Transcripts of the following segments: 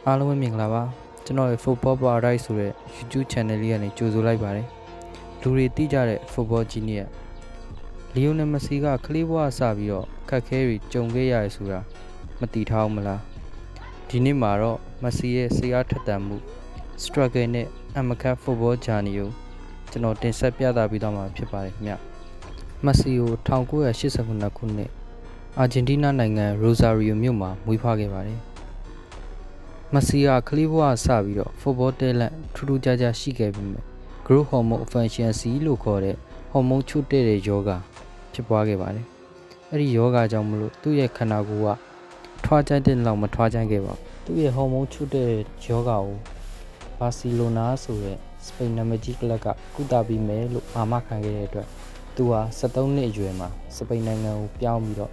အားလုံးပဲမင်္ဂလာပါကျွန်တော်ရဲ့ Football Paradise ဆိုတဲ့ YouTube Channel လေးကနေကြိုဆိုလိုက်ပါတယ်လူတွေသိကြတဲ့ Football Genius လီယိုနယ်မက်ဆီကကလေးဘဝစပြီးတော့ခက်ခဲတွေကြုံခဲ့ရတယ်ဆိုတာမသိထားအောင်မလားဒီနေ့မှာတော့မက်ဆီရဲ့စိတ်အားထက်သန်မှု struggle နဲ့အမခတ် Football Journey ကိုကျွန်တော်တင်ဆက်ပြသပေးသွားမှာဖြစ်ပါတယ်ခင်ဗျမက်ဆီကို1989ခုနှစ်အာဂျင်တီးနားနိုင်ငံရိုဇာရီယိုမြို့မှာမွေးဖွားခဲ့ပါတယ်မက်ဆီကကလေးဘဝစပြီးတော့ football talent ထူးထူးခြားခြားရှိခဲ့ပြီးမြဲ growth hormone deficiency လို့ခေါ်တဲ့ဟော်မုန်းချို့တဲ့ယောဂဖြစ်ပွားခဲ့ပါတယ်။အဲ့ဒီယောဂကြောင့်မလို့သူ့ရဲ့ခန္ဓာကိုယ်ကထွားကြိုက်တဲ့လောက်မထွားကြိုက်ခဲ့ပါဘူး။သူ့ရဲ့ဟော်မုန်းချို့တဲ့ယောဂကိုဘာစီလိုနာဆိုတဲ့စပိန်နာမည်ကြီးကလပ်ကကုသပေးမယ်လို့အာမခံခဲ့တဲ့အတွက်သူဟာ73နှစ်အရွယ်မှာစပိန်နိုင်ငံကိုပြောင်းပြီးတော့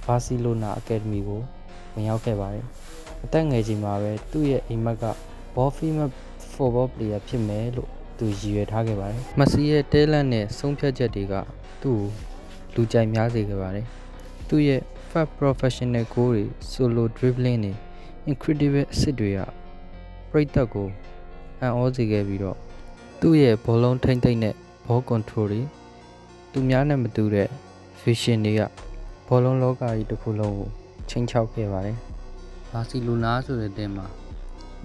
ဘာစီလိုနာအကယ်ဒမီကိုဝင်ရောက်ခဲ့ပါတယ်။အသက်ငယ်ချိန်မှာပဲသူ့ရဲ့အိမ်မက်က ball female football player ဖြစ်မယ်လို့သူရည်ရွယ်ထားခဲ့ပါတယ်။မက်ဆီရဲ့တဲလန့်နဲ့ဆုံးဖြတ်ချက်တွေကသူ့ကိုလူကြိုက်များစေခဲ့ပါတယ်။သူ့ရဲ့ fast professional goal တွေ solo dribbling တွေ incredible assist တွေကပရိသတ်ကိုအံ့ဩစေခဲ့ပြီးတော့သူ့ရဲ့ဘောလုံးထိမ့်သိမ့်နဲ့ ball control တွေသူများနဲ့မတူတဲ့ vision တွေကဘောလုံးလောကကြီးတစ်ခုလုံးကိုချိန်ချောက်ခဲ့ပါတယ်။ဘာစီလိုနာဆိုတဲ့တဲမှာ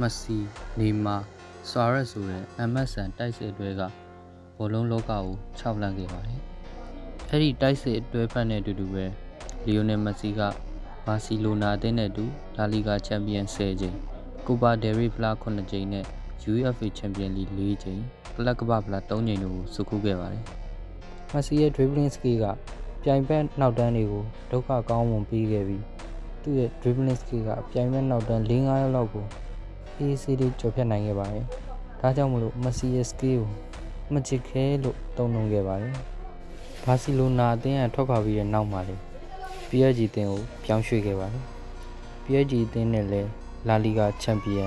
မက်ဆီနီမာဆွာရက်ဆိုတဲ့ MSN တိုက်စစ်အတွဲကဘောလုံးလောကကိုခြောက်လန့်ခဲ့ပါတယ်။အဲ့ဒီတိုက်စစ်အတွဲဖက်နဲ့အတူတူပဲလီယိုနယ်မက်ဆီကဘာစီလိုနာအသင်းနဲ့အတူလာလီဂါချန်ပီယံ10ကြိမ်ကိုပါဒယ်ရီဖလား9ကြိမ်နဲ့ UEFA ချန်ပီယံလိ4ကြိမ်ကလပ်ကမ္ဘာဖလား3ကြိမ်တို့ကိုစုခုခဲ့ပါတယ်။မက်ဆီရဲ့ dribbling skill ကပြိုင်ဘက်နောက်တန်းတွေကိုဒုက္ခကောင်းမွန်ပေးခဲ့ပြီးသူ့ရဲ့ dribbling skill ကပြိုင်ဘက်နောက်တန်း4-5ရောက်လောက်ကိုACD ကျော်ဖြတ်နိုင်ခဲ့ပါတယ်။ဒါကြောင့်မလို့မက်ဆီရဲ့ skill ကိုမချစ်ခဲလို့တုံ့ပြန်ခဲ့ပါတယ်။ဘာစီလိုနာအသင်းကထွက်ခွာပြီးတဲ့နောက်မှာလေ PSG အသင်းကိုပြောင်းရွှေ့ခဲ့ပါတယ်။ PSG အသင်းနဲ့လည်းလာလီဂါချန်ပီယံ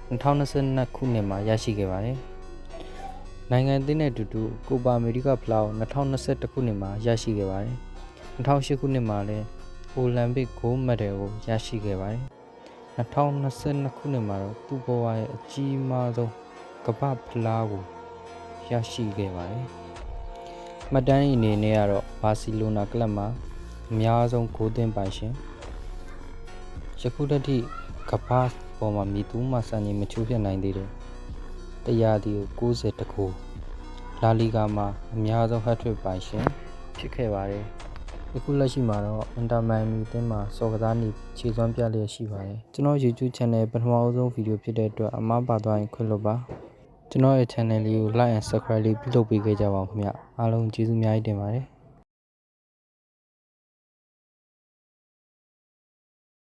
2022ခုနှစ်မှာရရှိခဲ့ပါတယ်။နိုင်ငံအသင်းနဲ့အတူတူကိုပါအမေရိကဖလားကို2021ခုနှစ်မှာရရှိခဲ့ပါတယ်။2008ခုနှစ်မှာလည်းအိုလံပစ်ဂိုးမက်ဒယ်ကိုရရှိခဲ့ပါတယ်။2022ခုနှစ်မှာတော့သူ့ဘဝရဲ့အကြီးမားဆုံးကမ္ဘာဖလားကိုရရှိခဲ့ပါတယ်။မှတ်တမ်းအနေနဲ့ကတော့ဘာစီလိုနာကလပ်မှာအများဆုံးဂိုးသွင်းပိုင်ရှင်ယခုတည်းကမ္ဘာပေါ်မှာမြည်သူမှစံချိန်မချိုးပြတ်နိုင်သေးတယ်။တရားဒီကို90တကူလာလီဂါမှာအများဆုံး hat-trick ပိုင်ရှင်ဖြစ်ခဲ့ပါတယ်။အခုလက်ရှိမှာတော့အင်တာမန်မီအသင်းမှာစော်ကစားနေခြေစွမ်းပြလျက်ရှိပါတယ်ကျွန်တော် YouTube channel ပထမဆုံးဗီဒီယိုဖြစ်တဲ့အတွက်အမှားပါသွားရင်ခွင့်လွှတ်ပါကျွန်တော်ရဲ့ channel လေးကို like and subscribe လေးပြုလုပ်ပေးခဲ့ကြပါဦးခင်ဗျအားလုံးကျေးဇူးအများကြီးတင်ပါတယ်